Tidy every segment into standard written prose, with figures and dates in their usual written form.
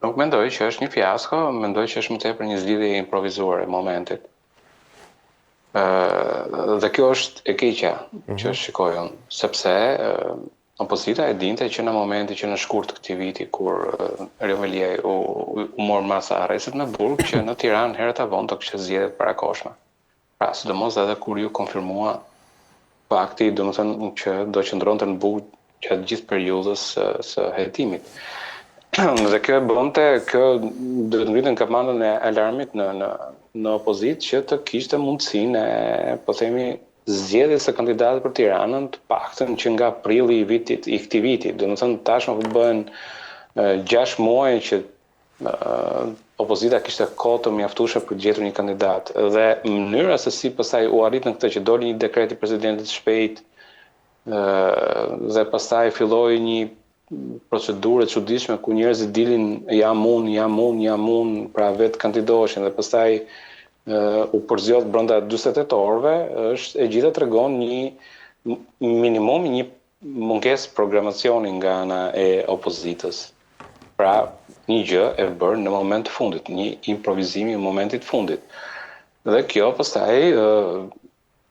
Nuk mendoj që është një fiasko, mendoj që është më tepër një zgjidhje e improvizuar e momentit. Dhe kjo është e keqja që shikoj unë, sepse opozita e dinte që në momentin që në shkurt të këtij viti kur Revelia u mor masa arrestet në burg, që në Tiranë herët e vonë do kishte zgjedhje të parakoshme. Pra, sidomos edhe kur ju konfirmua fakti, domethënë që do qëndronte në burg gjatë gjithë periudhës së hetimit. Dhe kjo e bënte, kjo do të ngritën kampaniën e alarmit në opozit që të kishte mundësinë e, po themi, zgjedhjes së kandidatëve për Tiranën, të paktën që nga prilli i këtij viti. Domethënë tashmë po bëhen 6 muaj që opozita kishte kohë të mjaftueshme për të gjetur një kandidat. Dhe mënyra se si pastaj u arrit në këtë që doli një dekret i presidentit shpejt dhe pastaj filloi një procedurë e çuditshme ku njerëzit dilin jam unë, pra vetë kandidoheshin dhe pastaj u përzjodh brenda 48 orëve, është e gjitha tregon një minimum një mungesë programacioni nga ana e opozitës. Pra, një gjë e bërë në moment të fundit, një improvizimi në momentit të fundit. Dhe kjo pastaj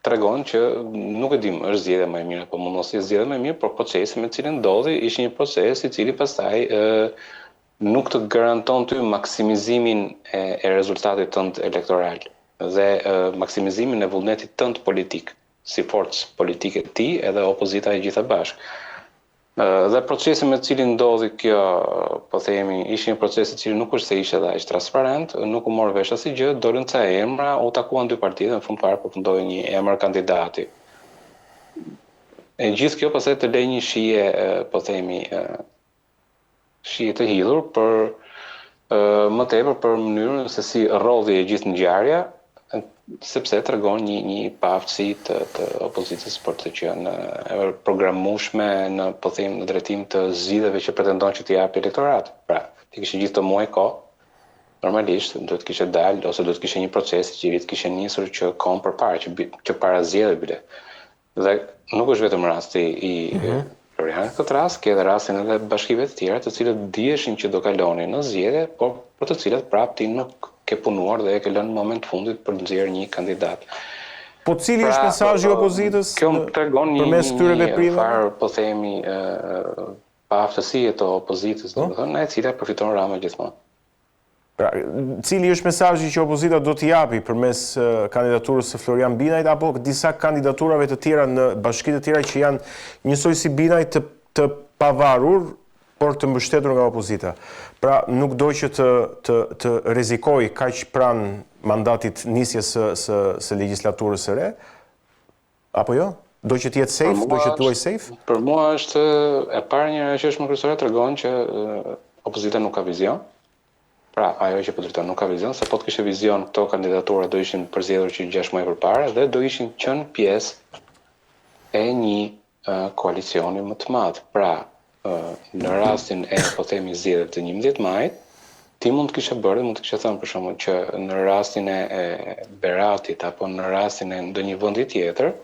tregon që nuk e dim, është zgjedhja më e mirë apo mund mos jetë zgjedhja më e mirë, por procesi me cilin ndodhi ishte një proces i cili pastaj nuk të garanton ty maksimizimin e rezultatit tënd elektoral dhe maksimizimin e vullnetit tënd politik, si forcë politike ti edhe opozita e gjitha bashkë. Dhe procesi me cilin ndodhi kjo, po themi, ishte një proces i cili nuk është se ishte dhe aq transparent, nuk u mor vesh asnjë gjë, dolën ca emra, u takuan dy partitë dhe në fund fare përfundoi një emër kandidati. E gjithë kjo pastaj të lejë një shije, po themi, shije të hidhur për më tepër për mënyrën se si rrodhi e gjithë ngjarja, sepse tregon një paaftësi të opozitës për të qenë programueshme në, po them, në drejtim të zgjidhjeve që pretendon që t'i japë elektorat. Pra, ti kishe gjithë të muaj kohë, normalisht do të kishe dalë ose do të kishe një proces që të kishe nisur që kohën përpara, që para zgjedhjeve bile. Dhe nuk është vetëm rasti i Florianit në këtë rast, ke edhe rastin edhe bashkive të tjera, të cilët dijeshin që do kalonin në zgjedhje, por për të cilët prapë ti nuk ke punuar dhe e ke lënë në moment fundit për të nxjerrë një kandidat. Po cili është mesazhi i opozitës përmes këtyre veprimeve? Farë, po themi, paaftësie të opozitës, domethënë, e cila përfiton Rama gjithmonë. Pra, cili është mesazhi që opozita do t'i japi përmes kandidaturës së Florian Binajt apo disa kandidaturave të tjera në bashki të tjera që janë njësoj si Binajt të pavarur, por të mbështetur nga opozita. Pra, nuk do që të rrezikoj kaq pranë mandatit nisjes së legjislaturës së re? Apo jo? Do që të jetë safe? Do që të luajë safe? Për mua është e para një që është më kryesore, tregon që opozita nuk ka vizion. Pra, ajo që po drejton nuk ka vizion, se po të kishte vizion, këto kandidatura do ishin përzgjedhur që 6 muaj përpara dhe do ishin qenë pjesë e një koalicioni më të madh. Pra, në rastin e, po themi, zgjedhjeve të 11 majit, ti mund të kishe bërë, mund të kishe thënë për shembull që në rastin e Beratit apo në rastin e ndonjë vendi tjetër,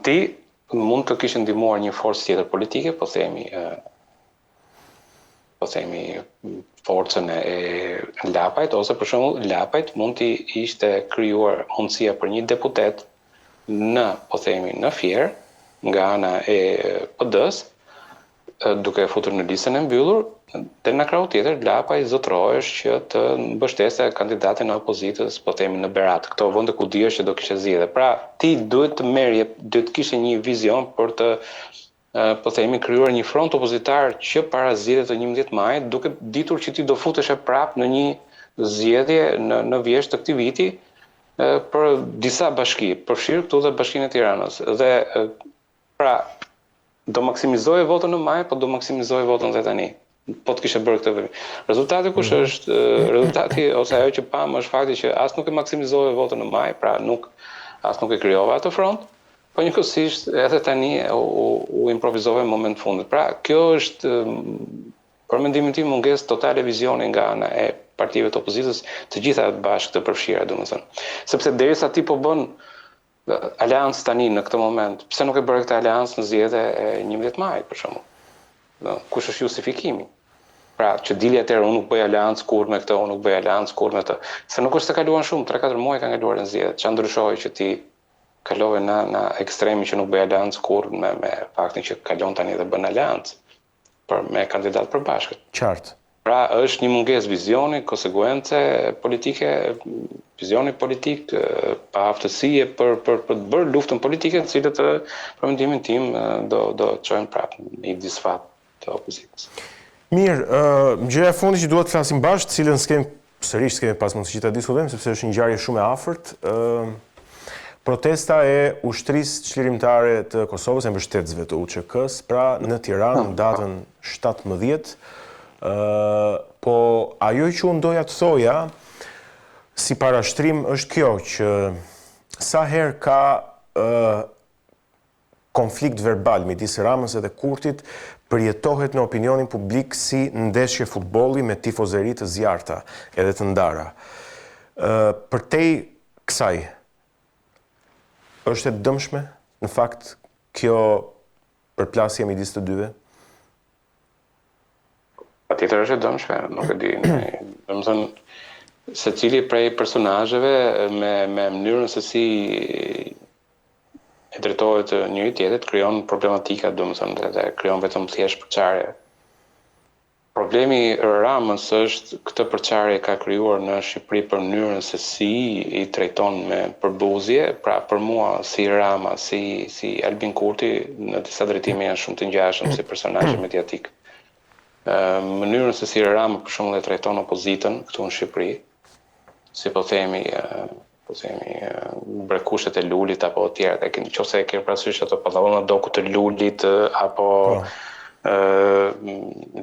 ti mund të kishe ndihmuar një forcë tjetër politike, po themi forcën e Lapajt, ose për shembull Lapajt mund të ishte krijuar mundësia për një deputet në, po themi, në Fier, nga ana e PD-s, duke futur në listën e mbyllur, dhe në krau tjetër Lapaj zotrohesh që të mbështeste kandidatin e opozitës, po themi në Berat, këto vende ku dihesh që do kishe zgjedhje. Pra, ti duhet të kishe një vizion për të, po themi, krijuar një front opozitar që para zgjedhjeve të 11 majit, duke ditur që ti do futesh prapë në një zgjedhje në vjesht të këtij viti për disa bashki, përfshirë këtu dhe Bashkinë e Tiranës. Dhe pra, do maksimizoj votën në maj, po do maksimizoj votën dhe tani. Po të kishe bërë këtë veprim. Rezultati kush është? Rezultati ose ajo që pam është fakti që as nuk e maksimizoi votën në maj, pra as nuk e krijova atë front, po njëkohësisht edhe tani u improvizova në moment fundit. Pra, kjo është për mendimin tim mungesë totale vizioni nga ana e partive të opozitës, të gjitha bashkë të përfshira, domethënë. Sepse derisa ti po bën aleancë tani në këtë moment, pse nuk e bëre këtë aleancë në zgjedhjet e 11 majit për shembull? Kush është justifikimi? Pra, që dili atëherë unë nuk bëj aleancë kur me këtë, unë nuk bëj aleancë kur me këtë. Se nuk është të kaluan shumë, 3-4 muaj ka kaluar në zgjedhjet. Çfarë ndryshoi që ti kalove në ekstremi që nuk bëj aleancë kur me faktin që kalon tani dhe bën aleancë me kandidat përbashkët. Qartë. Pra, është një mungesë vizioni, konsekuence politike, vizioni politik, pa aftësie për të bërë luftën politike, të cilët për mendimin tim do çojnë prapë në një disfat të opozitës. Mirë, gjëja e fundit që duhet të flasim bashkë, cilën s'kemi pas mundësi që ta diskutojmë, sepse është një ngjarje shumë e afërt. Protesta e ushtrisë çlirimtare të Kosovës, e mbështetësve të UÇK-s, pra në Tiranë në datën 17. Po ajo që unë doja të thoja si parashtrim është kjo që sa herë ka konflikt verbal midis Ramës edhe Kurtit përjetohet në opinionin publik si ndeshje futbolli me tifozeri të zjarta edhe të ndara. Përtej kësaj, është e dëmshme në fakt kjo përplasje midis të dyve? Patjetër është e dëmshme, nuk e di. Domethënë, secili prej personazheve me mënyrën se si e drejtohet njëri tjetrit krijon problematika, domethënë, dhe krijon vetëm thjesht përçarje. Problemi i Ramës është këtë përçarje ka krijuar në Shqipëri për mënyrën se si i trajton me përbuzje, pra për mua si Rama, si Albin Kurti në disa drejtime janë shumë të ngjashëm si personazhe mediatik. Mënyrën se si Rama për shembull e trajton opozitën këtu në Shqipëri, si po themi brekushtet e Lulit apo të tjerë, nëse e ke parasysh ato pallallona doku të Lulit apo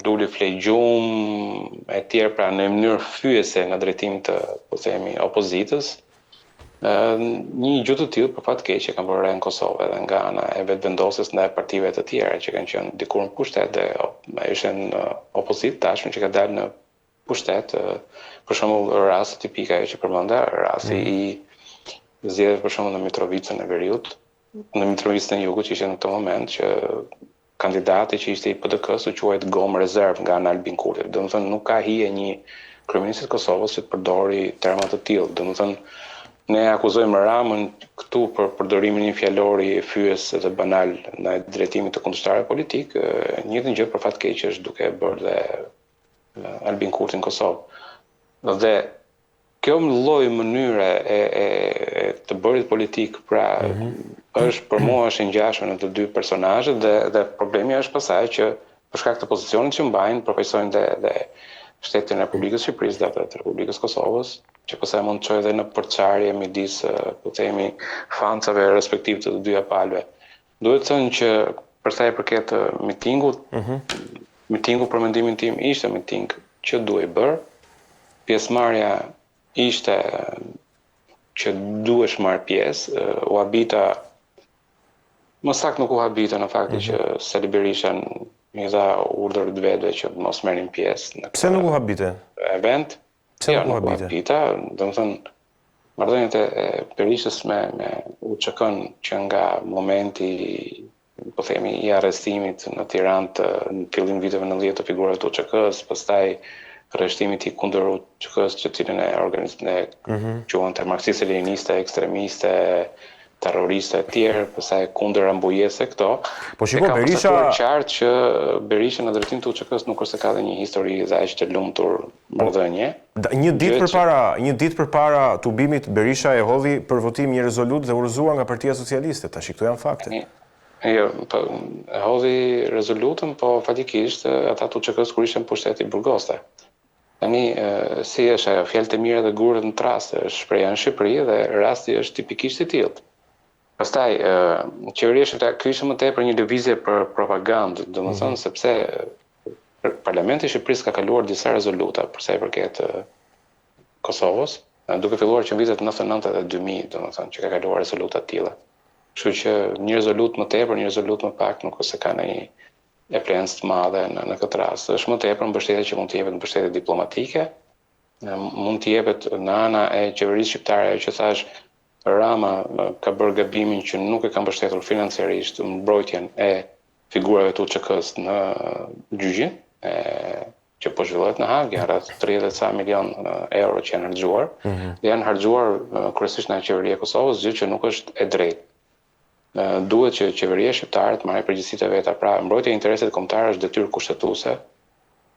Luli flej gjumë e tjerë, pra në mënyrë fyese në drejtim të po themi opozitës. Një gjë të tillë për fat keq që kanë bërë në Kosovë edhe nga ana e vetvendosjes ndaj partive të tjera që kanë qenë dikur në pushtet dhe ishin në opozitë tashmë që ka dalë në pushtet, për shembull rasti tipik ajo që përmenda, rasti i zgjedhjeve për shembull në Mitrovicën e Veriut, në Mitrovicën e Jugut që ishte në këtë moment që kandidati që ishte i PDK-s u quajt Gom Rezerv nga ana Albin Kurti. Domethënë nuk ka hije një kryeminist të Kosovës që të përdori terma të tillë. Domethënë ne akuzojmë Ramën këtu për përdorimin një fjalori fyes dhe banal në drejtimin të kundërshtarëve politik, njëjtën gjë për fat keq është duke bërë dhe Albin Kurti në Kosovë. Dhe kjo lloj mënyre e të bërit politik, pra është për mua është e ngjashme në të dy personazhet dhe problemi është pasaj që për shkak të pozicionit që mbajnë përfaqësojnë dhe shtetin e Republikës Shqipërisë dhe të Republikës Kosovës, që pastaj mund të çojë edhe në përçarje midis po themi fancave respektiv të dyja palëve. Duhet të thënë që për sa i përket mitingut, mitingu për mendimin tim ishte miting që duhej bër. Pjesëmarrja ishte që duhesh marr pjesë, u habita më saktë nuk u habita në faktin që Sali Berisha i dha urdhër të vetëve që mos merrin pjesë në Pse nuk u habite? Event. Pse Jo, nuk u nuk u habite? habita, domethënë marrëdhëniet e Berishës me UÇK-n që nga momenti po themi i arrestimit në Tiranë në fillim viteve 90 të figurave të UÇK-s, pastaj arrestimit i kundër UÇK-s që cilën e quante marksiste-leniniste, ekstremiste, terroriste e tjerë, pastaj kundër ambujese këto. Po shiko, Berisha qartë që Berisha në drejtim të UÇK-s nuk është se ka dhe një histori dhe aq të lumtur marrëdhënie. Një ditë përpara tubimit Berisha e hodhi për votim një rezolutë dhe urëzua nga Partia Socialiste. Tash këto janë fakte. Jo, hodhi rezolutën, po fatikisht ata të UÇK-s kur ishte në pushtet i burgoste. Tani, si është ajo, fjalët e mira dhe gurët në trast, është shpreha në Shqipëri dhe rasti është tipikisht i tillë. Pastaj, qeveria shqiptare, ky ishte më tepër një lëvizje për propagandë, domethënë sepse Parlamenti i Shqipërisë ka kaluar disa rezoluta për sa i përket Kosovës, duke filluar që në vitet 99 dhe 2000, domethënë që ka kaluar rezoluta të tilla. Kështu që një rezolut më tepër, një rezolut më pak nuk ose ka ndonjë influencë të madhe në këtë rast. Është më tepër mbështetje që mund të jepet mbështetje diplomatike, mund të jepet në ana e qeverisë shqiptare, që thash Rama ka bërë gabimin që nuk e ka mbështetur financiarisht mbrojtjen e figurave të UÇK-s në gjyqin e që po zhvillohet në Hag, janë rreth 30 ca milion euro që janë harxuar, dhe janë harxuar kryesisht nga qeveria e Kosovës, gjë që nuk është e drejtë. Duhet që qeveria shqiptare të marrë përgjegjësitë e veta, pra mbrojtja e interesit kombëtar është detyrë kushtetuese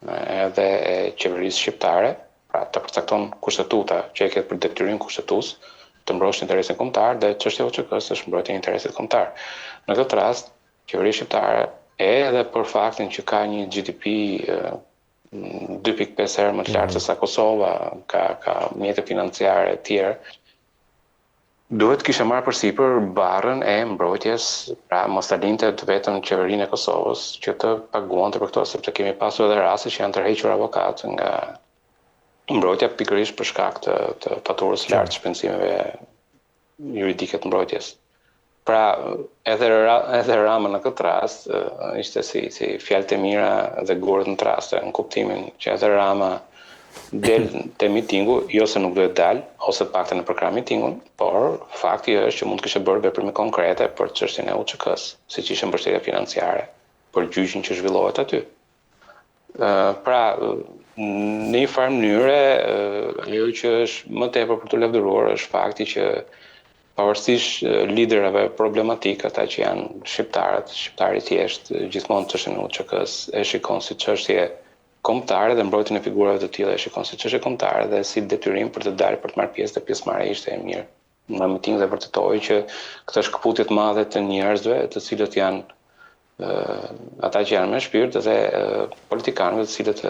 edhe e qeverisë shqiptare, pra të përcakton kushtetuta që e ketë për detyrim kushtetues të mbrojë interesin kombëtar dhe çështja e OÇK-s është mbrojtja e interesit kombëtar. Në këtë rast, qeveria shqiptare edhe për faktin që ka një GDP 2.5 herë më të lartë se sa Kosova, ka mjete financiare të tjera, duhet kishe marrë përsipër barrën e mbrojtjes, pra mos ta linte vetëm qeverinë e Kosovës që të paguante për këto, sepse kemi pasur edhe raste që janë tërhequr avokatë nga mbrojtja pikërisht për shkak të faturës lartë shpenzimeve juridike të mbrojtjes. Pra, edhe Rama në këtë rast ishte si fjalët e mira dhe gurët në traste, në kuptimin që edhe Rama del te mitingu, jo se nuk duhet dal, ose pakte në përkrah mitingun, por fakti është që mund të kishte bërë veprime konkrete për çështjen e UÇK-s, siç ishte mbështetja financiare për gjyqin që zhvillohet aty. Pra, në një farë mënyre, ajo që është më tepër për të lavdëruar është fakti që pavarësisht liderave problematik, ata që janë shqiptari thjesht, gjithmonë çështjen e UÇK-s e shikon si çështje kombëtare dhe mbrojtjen e figurave të tilla e shikon si çështje kombëtare dhe si detyrim për të dalë për të marrë pjesë, dhe pjesëmarrja ishte e mirë. Në miting dhe vërtetoi që këto shkëputje të mëdha të njerëzve, të cilët janë ata që janë me shpirt dhe politikanëve të cilët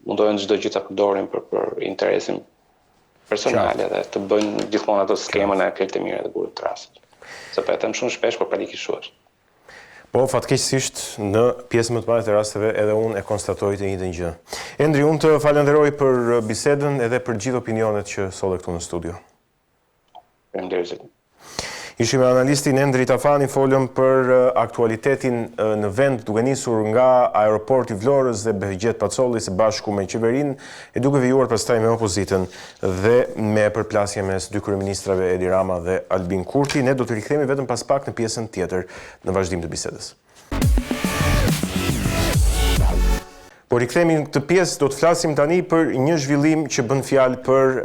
mundohen çdo gjë ta përdorin për interesin personale dhe të bëjnë gjithmonë ato skemën e fjalët e mira dhe gurët të rastit. Se po e them shumë shpesh, por palikishuar. Po, fatkeqësisht, në pjesë më të madhe të rasteve edhe unë e konstatoj të njëjtën gjë. Endri, unë të falenderoj për bisedën edhe për gjithë opinionet që solle këtu në studio. Faleminderit. Ishim me analistin Endri Tafani, folëm për aktualitetin në vend duke nisur nga aeroporti Vlorës dhe Behgjet Pacolli së bashku me qeverinë, e duke vijuar pastaj me opozitën dhe me përplasje mes dy kryeministrave Edi Rama dhe Albin Kurti. Ne do të rikthehemi vetëm pas pak në pjesën tjetër në vazhdim të bisedës. Por rikthehemi në këtë pjesë, do të flasim tani për një zhvillim që bën fjalë për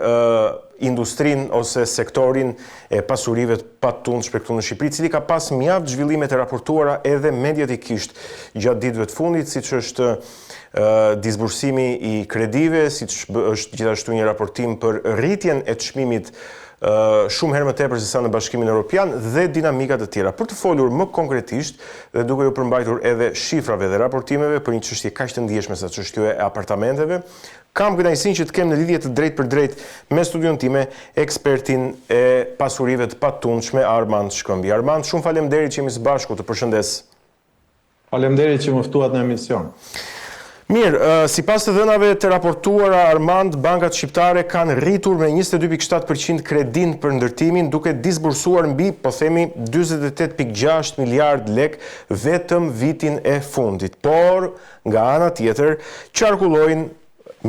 industrinë ose sektorin e pasurive të patundshme këtu në Shqipëri, cili ka pas mjaft zhvillime të raportuara edhe mediatikisht gjatë ditëve të fundit, siç është disbursimi i kredive, siç është gjithashtu një raportim për rritjen e çmimit shumë herë më tepër se sa në Bashkimin Evropian dhe dinamika të tjera. Për të folur më konkretisht dhe duke ju përmbajtur edhe shifrave dhe raportimeve për një çështje kaq të ndjeshme sa çështja e apartamenteve, kam kënaqësinë që të kem në lidhje të drejtë për drejtë me studion time ekspertin e pasurive të patundshme Armand Shkëmbi. Armand, shumë faleminderit që jemi së bashku, të përshëndes. Faleminderit që më ftuat në emision. Mirë, sipas të dhënave të raportuara, Armand, bankat shqiptare kanë rritur me 22.7% kredin për ndërtimin, duke disbursuar mbi, po themi, 48.6 miliard lek vetëm vitin e fundit. Por, nga ana tjetër, qarkullojnë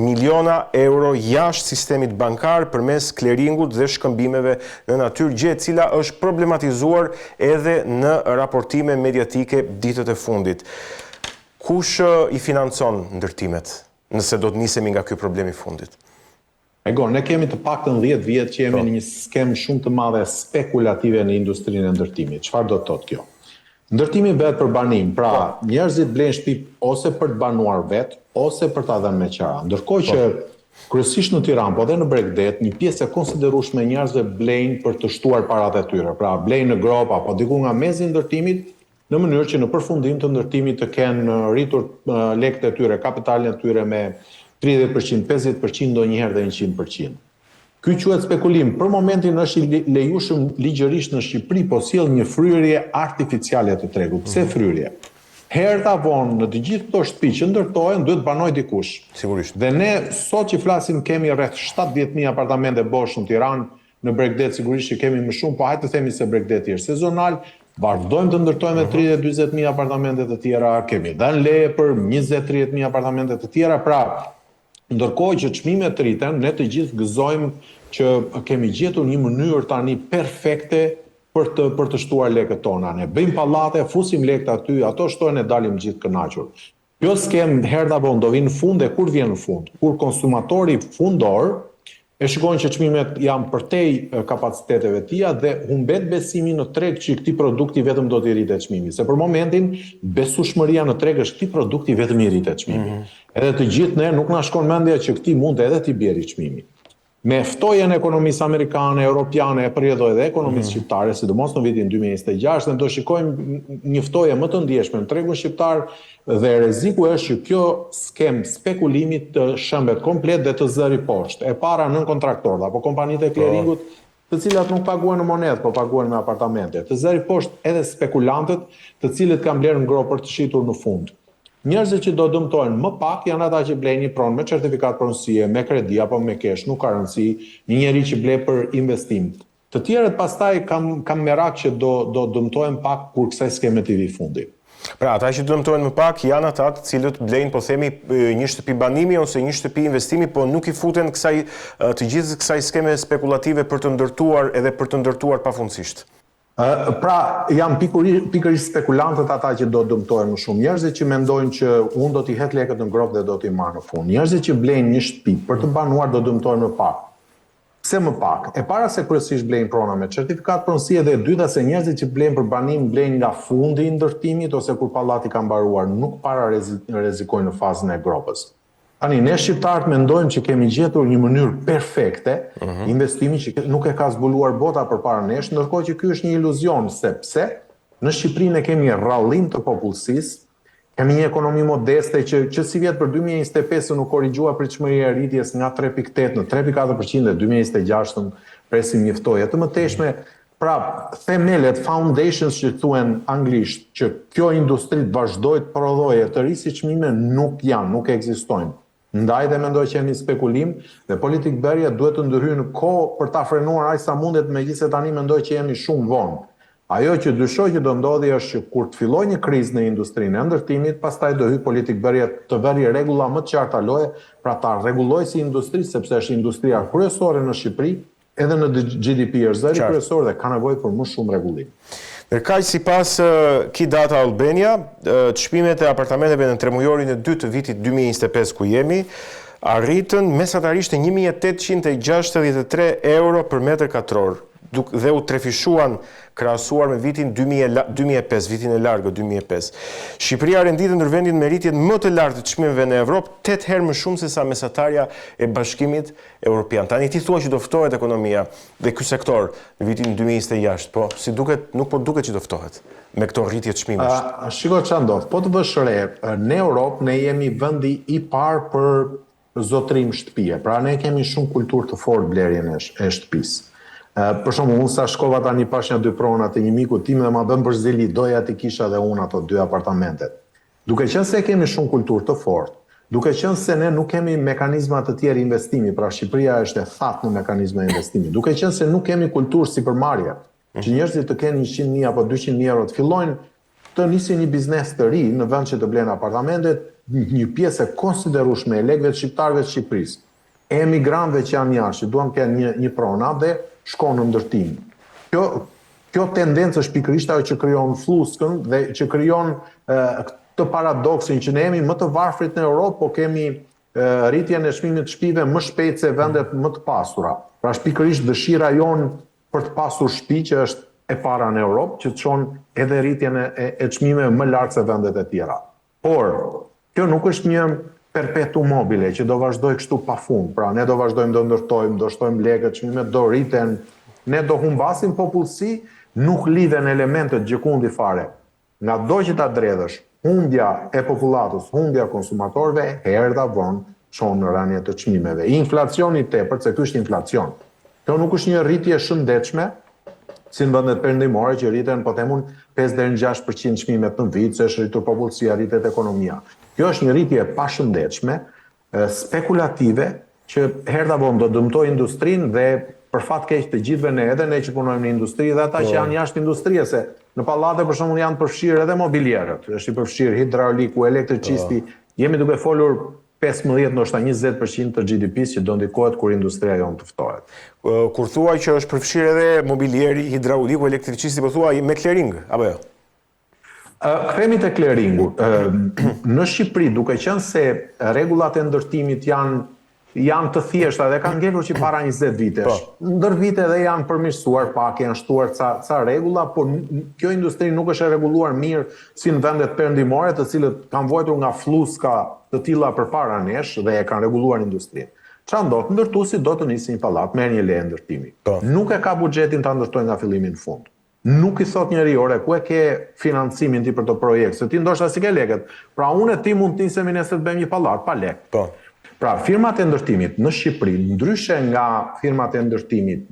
miliona euro jashtë sistemit bankar përmes kleringut dhe shkëmbimeve në natyrë, gjë e cila është problematizuar edhe në raportime mediatike ditët e fundit. Kush i financon ndërtimet, nëse do të nisemi nga ky problem i fundit? Ne kemi të paktën 10 vjet që jemi në një skem shumë të madhe spekulative në industrinë e ndërtimit. Çfarë do të thotë kjo? Ndërtimi bëhet për banim, pra njerëzit blejnë shtëpi ose për të banuar vetë, ose për ta dhënë me qara. Ndërkohë që kryesisht në Tiranë, po dhe në Bregdet, një pjesë e konsiderueshme e njerëzve blejnë për të shtuar paratë e tyre. Pra blejnë në gropa, po diku nga mezi i ndërtimit, në mënyrë që në përfundim të ndërtimit të kenë rritur lekët e tyre, kapitalin e tyre me 30%, 50%, ndonjëherë dhe 100%. Ky quhet spekulim. Për momentin është i lejushëm ligjërisht në Shqipëri, po sjell një fryrje artificiale të tregut. Pse fryrje? Herë ta vonë në të gjithë këto shtëpi që ndërtohen duhet banoj dikush. Sigurisht. Dhe ne sot që flasim kemi rreth 70.000 apartamente bosh në Tiranë, në Bregdet sigurisht që kemi më shumë, po hajtë të themi se Bregdeti është sezonal. Vazhdojmë të ndërtojmë 30-40.000 apartamente të tjera, kemi dhënë leje për 20-30.000 apartamente të tjera, pra ndërkohë që çmimet rriten, ne të gjithë gëzojmë që kemi gjetur një mënyrë tani perfekte për të shtuar lekët tona. Ne bëjmë pallate, fusim lekët aty, ato shtojnë e dalim gjithë kënaqur. Kjo skem herë apo do vinë në fund dhe kur vjen në fund? Kur konsumatori fundor e shikojnë që çmimet janë përtej kapaciteteve tia dhe humbet besimi në treg që këtij produkti vetëm do t'i rritet çmimi. Se për momentin besueshmëria në treg është këtij produkti vetëm i rritet çmimi. Edhe të gjithë ne nuk na shkon mendja që këtij mund edhe t'i bjerë çmimi. Me ftojen e ekonomisë amerikane, europiane, e përjedhoi edhe ekonomisë shqiptare, sidomos në vitin 2026, ne do shikojmë një ftoje më të ndjeshme në tregun shqiptar dhe rreziku është që kjo skem spekulimi të shëmbet komplet dhe të zëri poshtë. E para nën kontraktorët apo kompanitë e clearingut, të cilat nuk paguhen në monedhë, po paguhen me apartamente. Të zëri poshtë edhe spekulantët, të cilët kanë blerë ngro për të shitur në fund. Njerëzit që do dëmtojnë më pak janë ata që blejnë një pronë me certifikat pronësie, me kredi apo me kesh, nuk ka rëndësi, një njeri që ble për investim. Të tjerët pastaj kam merak që do dëmtojnë pak kur kësaj skeme t'i vi fundi. Pra, ata që dëmtojnë më pak janë ata të cilët blejnë, po themi, një shtëpi banimi ose një shtëpi investimi, po nuk i futen të gjithë kësaj skeme spekulative për të ndërtuar edhe për të ndërtuar pafundësisht. Pra, janë pikërisht spekulantët ata që do dëmtojnë më shumë. Njerëzit që mendojnë që unë do t'i het lekët në grop dhe do t'i marr në fund. Njerëzit që blejnë një shtëpi për të banuar do dëmtojnë më pak. Pse më pak? E para se kryesisht blejnë prona me certifikat pronësie dhe e dyta se njerëzit që blejnë për banim blejnë nga fundi i ndërtimit ose kur pallati ka mbaruar, nuk para rrezikojnë në fazën e gropës. Tani, ne shqiptarët mendojmë që kemi gjetur një mënyrë perfekte investimi që nuk e ka zbuluar bota përpara nesh, ndërkohë që ky është një iluzion, sepse në Shqipëri ne kemi rrallim të popullsisë, kemi një ekonomi modeste që si vjet për 2025 nuk korrigjua pritshmëria e rritjes nga 3.8 në 3.4% dhe 2026 presim një ftoje të mëtejshme. Pra, themelet, foundations që thuhen anglisht, që kjo industri të vazhdojë të prodhojë të rrisë çmime nuk ekzistojnë. Ndaj dhe mendoj që jemi spekulim dhe politikbërja duhet të ndërhyjë në kohë për ta frenuar aq sa mundet, megjithëse tani mendoj që jemi shumë vonë. Ajo që dyshoj që do ndodhi është që kur të fillojë një krizë në industrinë e ndërtimit, pastaj do hyj politikbërja të vëri rregulla më të qarta loje, pra ta rregullojë si industri, sepse është industria kryesore në Shqipëri, edhe në GDP është zëri kryesor dhe ka nevojë për më shumë rregullim. Kaq sipas Kidata Albania, çmimet e apartamenteve në tremujorin e dytë të vitit 2025 ku jemi, arritën mesatarisht 1.863 euro për metër katror dhe u trefishuan krahasuar me vitin 2005, vitin e largët 2005. Shqipëria renditën ndër vendet me rritjen më të lartë të çmimeve në Evropë, 8 herë më shumë se sa mesatarja e Bashkimit Evropian. Tani ti thua që do ftohet ekonomia dhe ky sektor në vitin 2026, po si duket, nuk po duket që do ftohet me këto rritje të çmimesh. Shiko çfarë ndodh. Po të vësh re, në Europë ne jemi vendi i parë për zotrim shtëpie. Pra ne kemi shumë kulturë të fortë blerjen e shtëpisë. Për shembull, unë sa shkova tani pash një dy prona të një miku tim dhe ma bën përzili, doja t'i kisha dhe unë ato 2 apartamentet. Duke qenë se kemi shumë kulturë të fortë, duke qenë se ne nuk kemi mekanizma të tjerë investimi, pra Shqipëria është e thatë në mekanizma investimi, duke qenë se nuk kemi kulturë sipërmarrje, që njerëzit të kenë 100.000 apo 200.000 euro të fillojnë të nisin një biznes të ri në vend që të blenë apartamentet, një pjesë konsiderueshme e lekëve të shqiptarëve të Shqipërisë, e emigrantëve që janë jashtë, që duan të kenë një pronë dhe shkon në ndërtim. Kjo tendencë është pikërisht ajo që krijon fluskën dhe që krijon këtë paradoksin që ne jemi më të varfrit në Europë, po kemi rritjen e çmimit të shtëpive më shpejt se vendet më të pasura. Pra është pikërisht dëshira jon për të pasur shtëpi që është e para në Europë, që të çon edhe rritjen e çmimeve më lart se vendet e tjera. Por kjo nuk është një perpetuum mobile që do vazhdoj kështu pafund. Pra ne do vazhdojmë do ndërtojmë, do shtojmë lekët, çmimet do rriten, ne do humbasim popullsi, nuk lidhen elementet gjekundi fare. Nga do që ta dredhësh, humbja e popullatës, humbja konsumatorëve, herë da vonë çon në rënje të çmimeve. Inflacioni tepër, se ky është inflacion. Kjo nuk është një rritje shëndetshme, si në vendet perëndimore që rriten, po themun 5 deri në 6% çmimet në vit, se është rritur popullsia, rritet ekonomia. Kjo është një rritje pashëndetshme, spekulative, që herë vonë do dëmtoj industrinë dhe për fat keq të gjithëve ne, edhe ne që punojmë në industri dhe ata që janë jashtë industrisë, se në pallate për shembull janë përfshirë edhe mobilierët, është i përfshirë hidrauliku, elektricisti, jemi duke folur 15 ndoshta 20% të GDP-s që do ndikohet kur industria jonë të ftohet. Kur thuaj që është përfshirë edhe mobilieri, hidrauliku, elektricisti, po thuaj me clearing, apo jo? Kthehemi te clearingu. Në Shqipëri, duke qenë se rregullat e ndërtimit janë të thjeshta dhe kanë ngelur që para 20 vitesh. Ndër vite dhe janë përmirësuar pak, janë shtuar ca rregulla, por kjo industri nuk është e rregulluar mirë si në vendet perëndimore, të cilët kanë vojtur nga fluska të tilla përpara nesh dhe e kanë rregulluar industrinë. Çfarë ndodh? Ndërtuesi do të nisë një pallat, merr një leje ndërtimi. Nuk e ka buxhetin ta ndërtojë nga fillimi në fund. Nuk i thot njeri, ore, ku e ke financimin ti për të projekt, se ti ndoshta si ke lekët. Pra unë e ti mund të nisemi nesër të bëjmë një pallat pa lekë. Pra firmat e ndërtimit në Shqipëri, ndryshe nga firmat e ndërtimit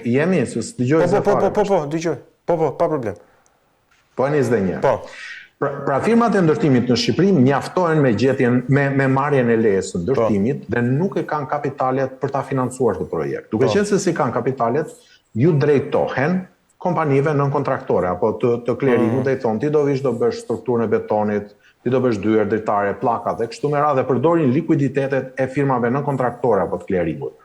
jemi, se dëgjoj se fare. Dëgjoj. Pa problem. Po e 21. Pra firmat e ndërtimit në Shqipëri mjaftohen me marrjen e lejes së ndërtimit dhe nuk e kanë kapitalet për ta financuar këtë projekt. Duke qenë se si kanë kapitalet, ju drejtohen kompanive nën kontraktore apo të clearingut dhe i thonë ti do vish do bësh strukturën e betonit, ti do bësh dyer, dritare, pllakat dhe kështu me radhë përdorin likuiditetet e firmave nën kontraktore apo të clearingut.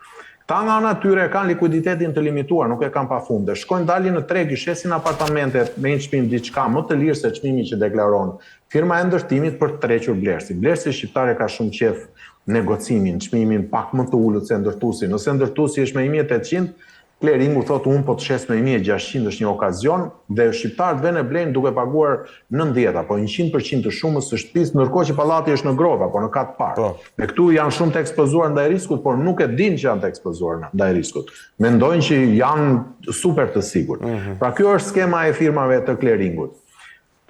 Ta nga ana tyre kanë likuiditetin të limituar, nuk e kanë pafund. Shkojnë dalin në treg, i shesin apartamentet me një çmim diçka më të lirë se çmimi që deklaron firma e ndërtimit për të tërhequr blersi. Blersi shqiptar ka shumë qef negocimin, çmimin pak më të ulët se ndërtuesi. Nëse ndërtuesi është me 1800, clearingu thotë unë po të shes me 1600 është një okazion dhe shqiptarët vënë e blejnë duke paguar 90 apo 100% të shumës së shtëpisë, ndërkohë që pallati është në grova apo në kat parë. Dhe këtu janë shumë të ekspozuar ndaj riskut, por nuk e dinë që janë të ekspozuar ndaj riskut. Mendojnë që janë super të sigurt. Pra kjo është skema e firmave të clearingut.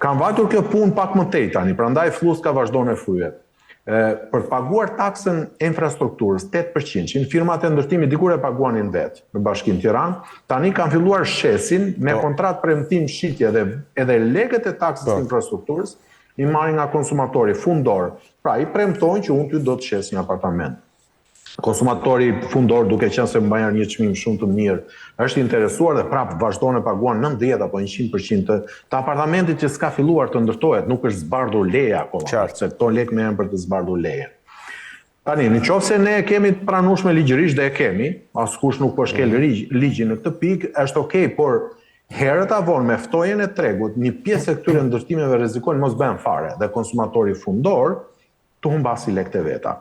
Kanë vajtur kjo punë pak më tej tani, prandaj fluska vazhdon e fryhet. Për të paguar taksën e infrastrukturës 8%, që në firmat e ndërtimit dikur e paguanin vetë në Bashkinë Tiranë, tani kanë filluar shesin me kontratë premtim shitje dhe edhe lekët e taksës e infrastrukturës i marrin nga konsumatori fundor. Pra i premtojnë që unë ty do të shes një apartament. Konsumatori fundor, duke qenë se mbajnë një çmim shumë të mirë, është interesuar dhe prapë vazhdon e paguan 90 apo 100% të apartamentit që s'ka filluar të ndërtohet, nuk është zbardhur leja akoma, se këto lekë merren për të zbardhur lejen. Tani, nëse ne kemi të pranueshme ligjërisht dhe e kemi, askush nuk po shkel ligjin në këtë pikë, është okay, por herët avon me ftojen e tregut, një pjesë e këtyre ndërtimeve rrezikojnë mos bëhen fare dhe konsumatori fundor të humbasi lekët e veta.